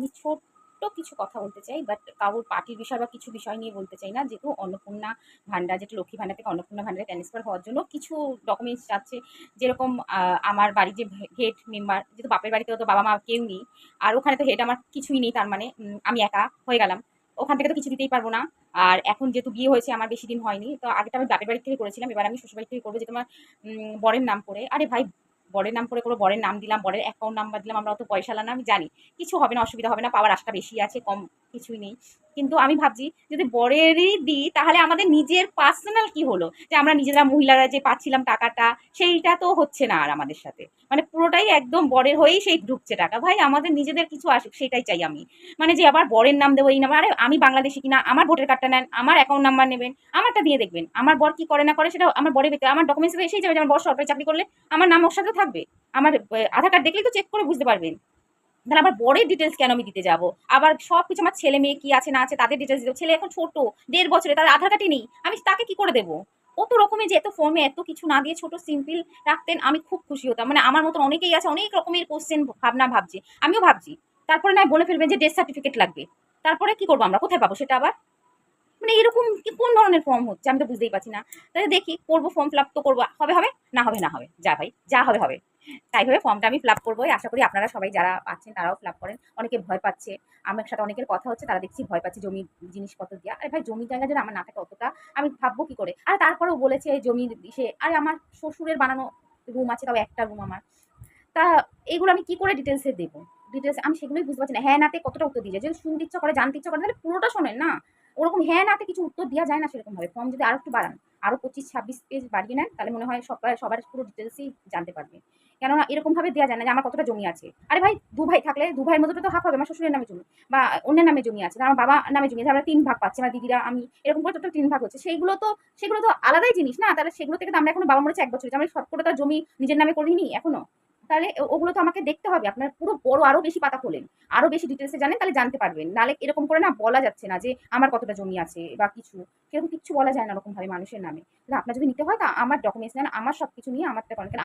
আমি ছোট্ট কিছু কথা বলতে চাই, বাট কারোর পার্টির বিষয় বা কিছু বিষয় নিয়ে বলতে চাই না। যেহেতু অন্নপূর্ণা ভান্ডার, যেটা লক্ষ্মী ভান্ডার থেকে অন্নপূর্ণা ভান্ডারে ট্রান্সফার হওয়ার জন্য কিছু ডকুমেন্টস চাচ্ছে। যেরকম আমার বাড়ির যে হেড মেম্বার, যেহেতু বাপের বাড়িতেও তো বাবা মা কেউ নেই, আর ওখানে তো হেড আমার কিছুই নেই, তার মানে আমি একা হয়ে গেলাম। ওখান থেকে তো কিছু দিতেই পারবো না। আর এখন যেহেতু বিয়ে হয়েছে, আমার বেশি দিন হয়নি, তো আগেটা আমি বাপের বাড়ি থেকে করেছিলাম, এবার আমি শ্বশুর বাড়ি থেকে করবো, যেহেতু আমার বরের নাম করে। আরে ভাই, বরের নাম করে করবো, বরের নাম দিলাম, বরের অ্যাকাউন্ট নাম্বার দিলাম, আমরা অত পয়সাওয়ালা না, আমি জানি কিছু হবে না, অসুবিধা হবে না, পাওয়ার আশাটা বেশি আছে, কম কিছুই নেই। কিন্তু আমি ভাবছি যদি বরেরই দিই, তাহলে আমাদের নিজের পার্সোনাল কি হলো, যে আমরা নিজেরা মহিলারা যে পাচ্ছিলাম টাকাটা, সেইটা তো হচ্ছে না আর আমাদের সাথে। মানে পুরোটাই একদম বরের হয়েই সেই ঢুকছে টাকা। ভাই আমাদের নিজেদের কিছু আসুক, সেটাই চাই আমি। মানে যে আবার বরের নাম দেবো, এই নাম, আরে আমি বাংলাদেশি কিনা, আমার ভোটার কার্ডটা নেন, আমার অ্যাকাউন্ট নাম্বার নেবেন, আমারটা দিয়ে দেখবেন। আমার বর কি করে না করে সেটা আমার বরের ভেতরে, আমার ডকুমেন্টস এসেই যাবে যে আমার বর সরকারি চাকরি করলে আমার নাম ওর সাথে থাকবে। আমার আধার কার্ড দেখলেই তো চেক করে বুঝতে পারবেন। তাহলে আবার বরের ডিটেলস কেন আমি দিতে যাব? আবার সবকিছু আমার ছেলে মেয়ে কি আছে না আছে তাদের ডিটেলস দিতে, ছেলে এখন ছোট, 1.5 বছরে, তার আধার কার্ডই নেই, আমি তাকে কি করে দেবো? কত রকমের যে এত ফর্মে এত কিছু না দিয়ে ছোট সিম্পল রাখতেন, আমি খুব খুশি হতাম। মানে আমার মতন অনেকেই আছে, অনেক রকমের কোশ্চেন ভাবনা ভাবছে, আমিও ভাবছি। তারপরে না বলে ফেলবেন যে ডেথ সার্টিফিকেট লাগবে, তারপরে কি করবো আমরা, কোথায় পাবো সেটা আবার? মানে এরকম কি কোন ধরনের ফর্ম হচ্ছে, আমি তো বুঝতেই পারছি না। তাহলে দেখি, করবো, ফর্ম ফিল আপ তো করবো, হবে হবে, না হবে না হবে, যা ভাই যা হবে হবে। তাই ভেবে ফর্মটা আমি ফিল আপ করবো, আশা করি আপনারা সবাই যারা আছেন তারাও ফিল আপ করেন। অনেকে ভয় পাচ্ছে, আমার সাথে অনেকের কথা হচ্ছে, তারা দেখছি ভয় পাচ্ছে জমি জিনিসপত্র দিয়া। আরে ভাই, জমি জায়গা যদি আমার না থাকে অতটা, আমি ভাববো কি করে? আর তারপরেও বলেছে জমি সে, আরে আমার শ্বশুরের বানানো রুম আছে, তাও একটা রুম আমার। তা এগুলো আমি কি করে ডিটেলসে দেবো? ডিটেলস আমি সেগুলোই বুঝতে পারছি না। হ্যাঁ নাতে কতটা উত্তর দিয়ে যায়? যদি শুনতে ইচ্ছা করে, জানতে ইচ্ছা করে, তাহলে পুরোটা শোনেন না। ওরকম হ্যাঁ নাতে কিছু উত্তর দেওয়া যায় না সেরকম ভাবে। ফর্ম যদি আরো একটু বাড়ান, আরো 25-26 পেজ বাড়িয়ে নেন, তাহলে মনে হয় সবার পুরো ডিটেলসই জানতে পারবে। কেননা এরকম ভাবে দেওয়া যায় না যে আমার কতটা জমি আছে। আরে ভাই, 2 ভাই থাকলে 2 ভাইয়ের মধ্যে তো হাফ হবে। আমার শ্বশুরের নামে জমি বা অন্যের নামে জমি আছে, আমার বাবা নামে জমি আছে, আমরা 3 ভাগ পাচ্ছি, আমার দিদিরা আমি, এরকম করে টোটাল 3 ভাগ হচ্ছে। সেগুলো তো আলাদাই জিনিস না? তাহলে সেগুলো থেকে তো আমরা এখনো, বাবা মরেছে 1 বছর হয়েছে, আমরা সবকটা তার জমি নিজের নামে করিনি এখনো। তাহলে ওগুলো তো আমাকে দেখতে হবে। আপনার পুরো বড় আরো বেশি পাতা খোলেন, আরো বেশি ডিটেলসে জানেন, তাহলে জানতে পারবেন। নাহলে এরকম করে না বলা যাচ্ছে না যে আমার কতটা জমি আছে বা কিছু, সেরকম কিচ্ছু বলা যায় না ওরকম ভাবে মানুষের নামে। না, আপনার যদি নিতে হয় তা আমার ডকুমেন্টস নেন, আমার সবকিছু নিয়ে আমারটা করেন। কেন